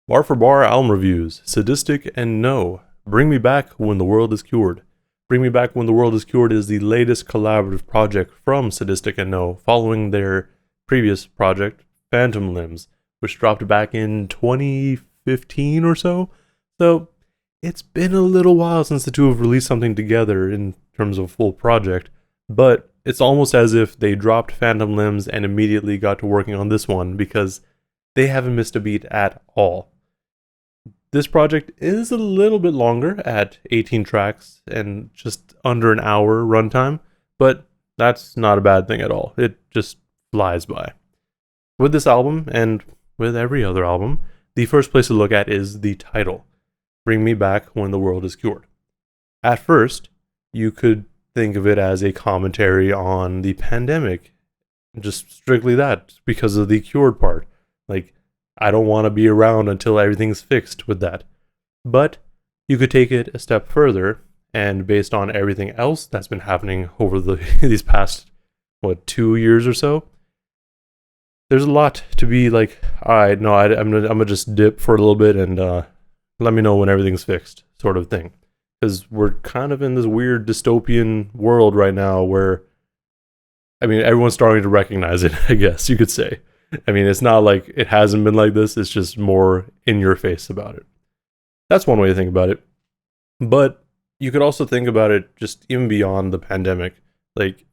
Bar for bar album reviews, Sadistik and Kno, Bring Me Back When the World is Cured. Bring Me Back When the World is Cured is the latest collaborative project from Sadistik and Kno, following their previous project, Phantom Limbs, which dropped back in 2015 or so. So it's been a little while since the two have released something together in terms of a full project, but it's almost as if they dropped Phantom Limbs and immediately got to working on this one because they haven't missed a beat at all. This project is a little bit longer at 18 tracks and just under an hour runtime, but that's not a bad thing at all. It just flies by. With this album, and with every other album, the first place to look at is the title, Bring Me Back When the World is Cured. At first, you could think of it as a commentary on the pandemic, just strictly that, because of the cured part. Like, I don't want to be around until everything's fixed with that. But you could take it a step further, and based on everything else that's been happening over these past, 2 years or so, there's a lot to be like, alright, no, I'm gonna just dip for a little bit and let me know when everything's fixed, sort of thing. Because we're kind of in this weird dystopian world right now where, everyone's starting to recognize it, I guess you could say. It's not like it hasn't been like this, it's just more in your face about it. That's one way to think about it. But you could also think about it just even beyond the pandemic. Like,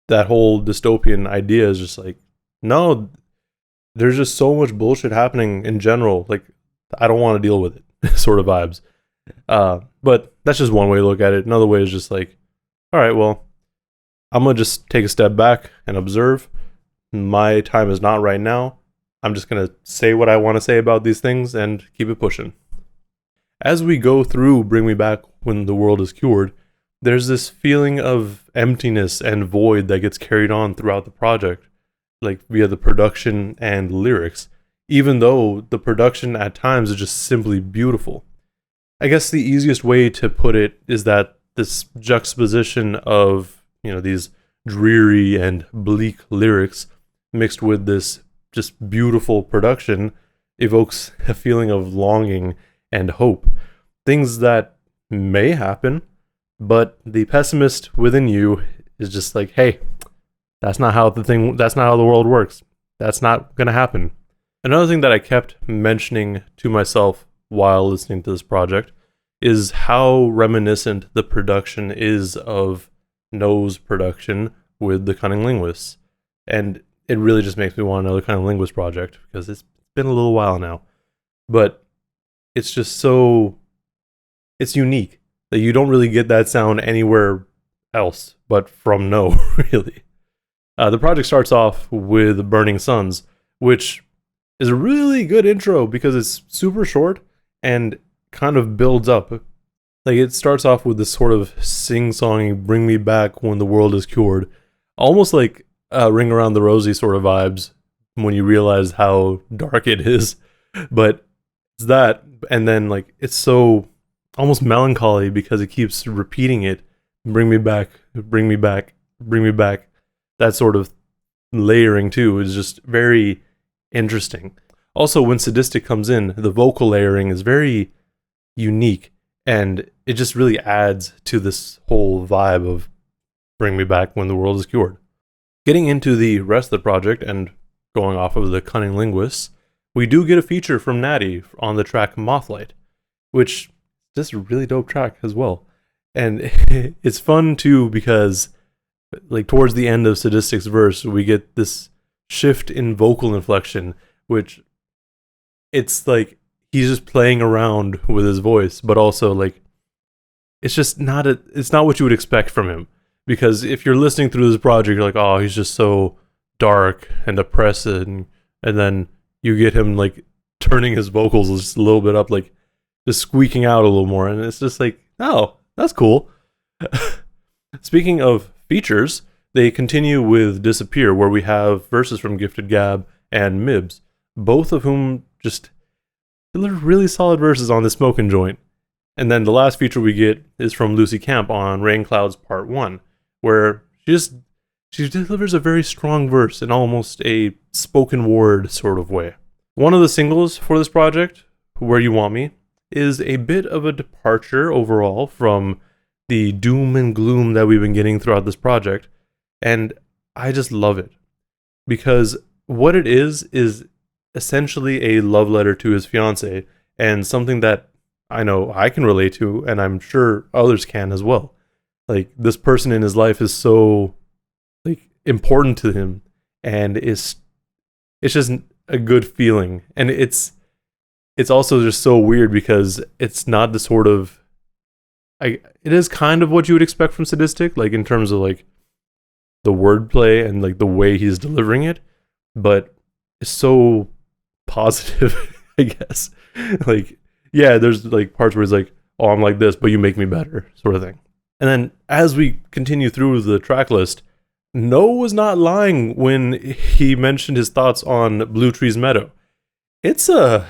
that whole dystopian idea is just like, no, there's just so much bullshit happening in general. Like, I don't want to deal with it, sort of vibes. But that's just one way to look at it. Another way is just like, all right, well, I'm going to just take a step back and observe. My time is not right now. I'm just going to say what I want to say about these things and keep it pushing. As we go through Bring Me Back When the World is Cured, there's this feeling of emptiness and void that gets carried on throughout the project, like via the production and lyrics, even though the production at times is just simply beautiful. I guess the easiest way to put it is that this juxtaposition of, these dreary and bleak lyrics mixed with this just beautiful production evokes a feeling of longing and hope. Things that may happen, but the pessimist within you is just like, hey, that's not how the world works. That's not going to happen. Another thing that I kept mentioning to myself while listening to this project is how reminiscent the production is of Kno's production with the Cunning Linguists. And it really just makes me want another Cunning Linguist project because it's been a little while now. But it's just it's unique that you don't really get that sound anywhere else but from Kno, really. The project starts off with Burning Suns, which is a really good intro because it's super short and kind of builds up. Like, it starts off with this sort of sing-songy Bring Me Back When the World is Cured, almost like Ring Around the Rosie sort of vibes when you realize how dark it is. But it's that, and then it's so almost melancholy because it keeps repeating it. Bring me back, bring me back, bring me back. That sort of layering too is just very interesting. Also, when Sadistik comes in, the vocal layering is very unique, and it just really adds to this whole vibe of Bring Me Back When the World is Cured. Getting into the rest of the project and going off of the Cunning Linguists, we do get a feature from Natty on the track Mothlight, which is just a really dope track as well. And it's fun too because towards the end of Sadistik's verse, we get this shift in vocal inflection, which it's like he's just playing around with his voice, but also it's just it's not what you would expect from him. Because if you're listening through this project, you're like, oh, he's just so dark and depressing, and then you get him turning his vocals just a little bit up, just squeaking out a little more, and it's just like, oh, that's cool. Speaking of features, they continue with Disappear, where we have verses from Gifted Gab and Mibs, both of whom just deliver really solid verses on the Smokin' Joint. And then the last feature we get is from Lucy Camp on Rain Clouds Part 1, where she delivers a very strong verse in almost a spoken word sort of way. One of the singles for this project Where You Want Me is a bit of a departure overall from the doom and gloom that we've been getting throughout this project. And I just love it because what it is essentially a love letter to his fiance, and something that I know I can relate to, and I'm sure others can as well. Like, this person in his life is so like important to him, and it's just a good feeling. And it's also just so weird because it's not the sort of it is kind of what you would expect from Sadistik, like in terms of like the wordplay and like the way he's delivering it, but it's so positive, I guess. Like, yeah, there's like parts where he's like, oh, I'm like this, but you make me better, sort of thing. And then as we continue through the track list, Kno was not lying when he mentioned his thoughts on Blue Trees Meadow. It's a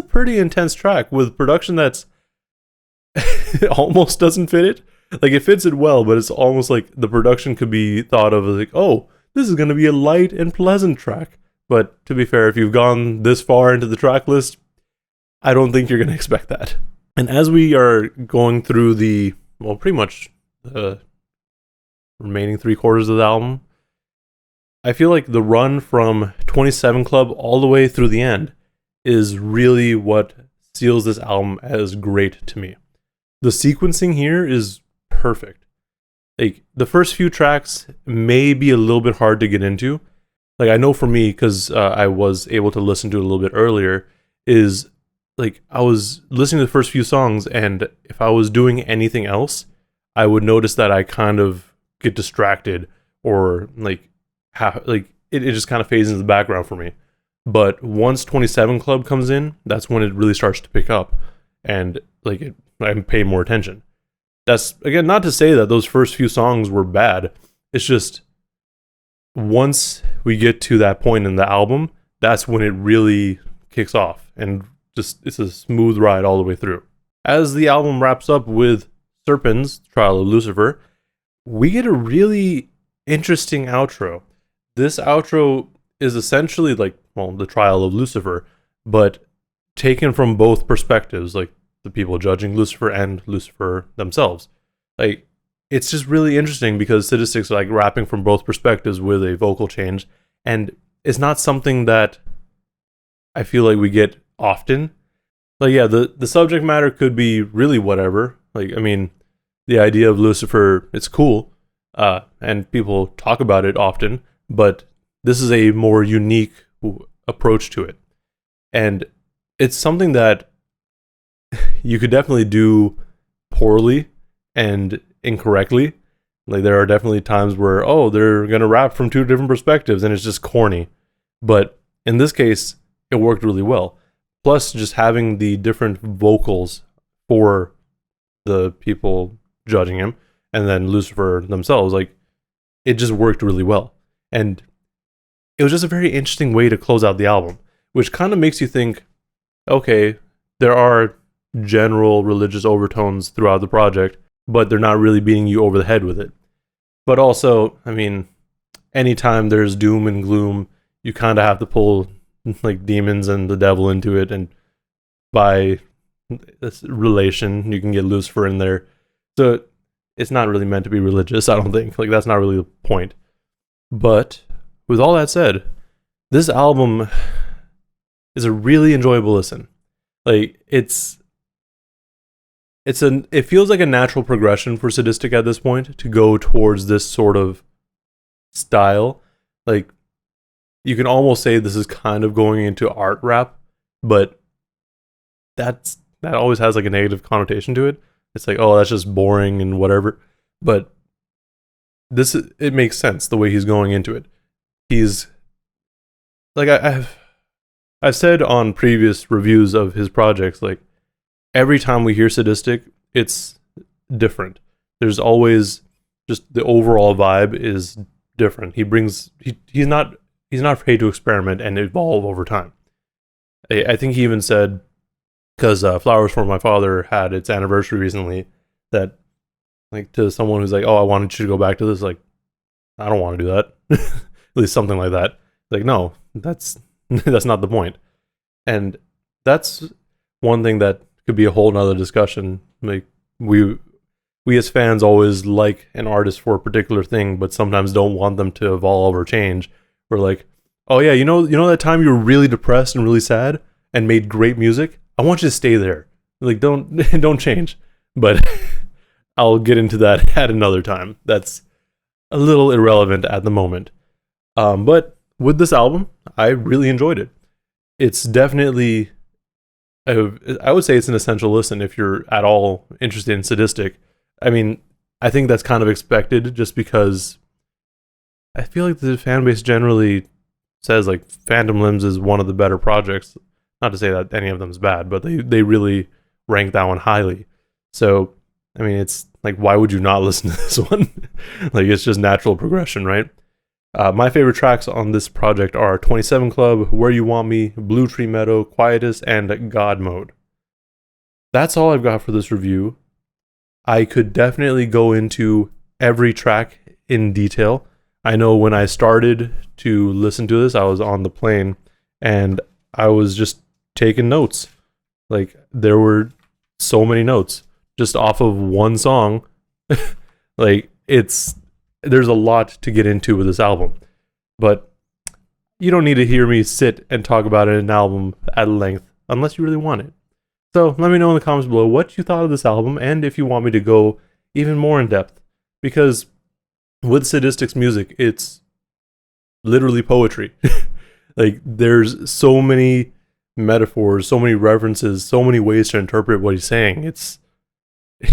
pretty intense track with production that's it almost doesn't fit it. Like, it fits it well, but it's almost like the production could be thought of as like, oh, this is going to be a light and pleasant track. But to be fair, if you've gone this far into the track list, I don't think you're going to expect that. And as we are going through pretty much the remaining 3/4 of the album, I feel like the run from 27 Club all the way through the end is really what seals this album as great to me. The sequencing here is perfect. Like, the first few tracks may be a little bit hard to get into. Like, I know for me, because I was able to listen to it a little bit earlier, is like I was listening to the first few songs, and if I was doing anything else, I would notice that I kind of get distracted, or like it just kind of fades into the background for me. But once 27 Club comes in, that's when it really starts to pick up, and like I pay more attention. That's, again, not to say that those first few songs were bad. It's just once we get to that point in the album, that's when it really kicks off, and just it's a smooth ride all the way through. As the album wraps up with Serpens, Trial of Lucifer, we get a really interesting outro. This outro is essentially like, well, the Trial of Lucifer, but taken from both perspectives, like the people judging Lucifer and Lucifer themselves. Like, it's just really interesting because Sadistik's like rapping from both perspectives with a vocal change, and it's not something that I feel like we get often. Like, yeah, the subject matter could be really whatever. Like, I mean, the idea of Lucifer, it's cool, and people talk about it often, but this is a more unique approach to it. And it's something that you could definitely do poorly and incorrectly. Like, there are definitely times where, oh, they're going to rap from two different perspectives, and it's just corny. But in this case, it worked really well. Plus, just having the different vocals for the people judging him, and then Lucifer themselves, like, it just worked really well. And it was just a very interesting way to close out the album, which kind of makes you think, okay, there are general religious overtones throughout the project, but they're not really beating you over the head with it. But also, I mean, anytime there's doom and gloom, you kind of have to pull like demons and the devil into it, and by this relation, you can get Lucifer in there. So it's not really meant to be religious, I don't think. Like, that's not really the point. But with all that said, this album is a really enjoyable listen. Like, it feels like a natural progression for Sadistik at this point to go towards this sort of style. Like, you can almost say this is kind of going into art rap, but that always has like a negative connotation to it. It's like, oh, that's just boring and whatever. But it makes sense the way he's going into it. He's like, I've said on previous reviews of his projects, like, every time we hear Sadistik, it's different. There's always just the overall vibe is different. He's not afraid to experiment and evolve over time. I think he even said, because Flowers for My Father had its anniversary recently, that like to someone who's like, oh, I wanted you to go back to this, like, I don't want to do that. At least something like that. Like, no, that's not the point. And that's one thing that could be a whole nother discussion. Like we as fans always like an artist for a particular thing, but sometimes don't want them to evolve or change. We're like, oh yeah, you know that time you were really depressed and really sad and made great music? I want you to stay there. Like don't change. But I'll get into that at another time. That's a little irrelevant at the moment. But with this album, I really enjoyed it. It's definitely, I would say it's an essential listen if you're at all interested in Sadistik. I mean, I think that's kind of expected just because I feel like the fan base generally says like Phantom Limbs is one of the better projects. Not to say that any of them is bad, but they really rank that one highly. So, I mean, it's like, why would you not listen to this one? Like, it's just natural progression, right? My favorite tracks on this project are 27 Club, Where You Want Me, Blue Tree Meadow, Quietus, and God Mode. That's all I've got for this review. I could definitely go into every track in detail. I know when I started to listen to this, I was on the plane and I was just taking notes. Like, there were so many notes just off of one song. Like, there's a lot to get into with this album, but you don't need to hear me sit and talk about it in an album at length unless you really want it. So let me know in the comments below what you thought of this album and if you want me to go even more in depth, because with Sadistik's music, it's literally poetry. Like, there's so many metaphors, so many references, so many ways to interpret what he's saying. It's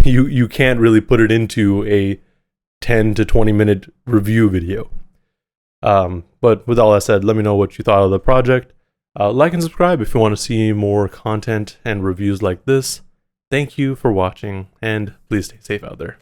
you can't really put it into a 10 to 20 minute review video. But with all that said, let me know what you thought of the project. Like and subscribe if you want to see more content and reviews like this. Thank you for watching, and please stay safe out there.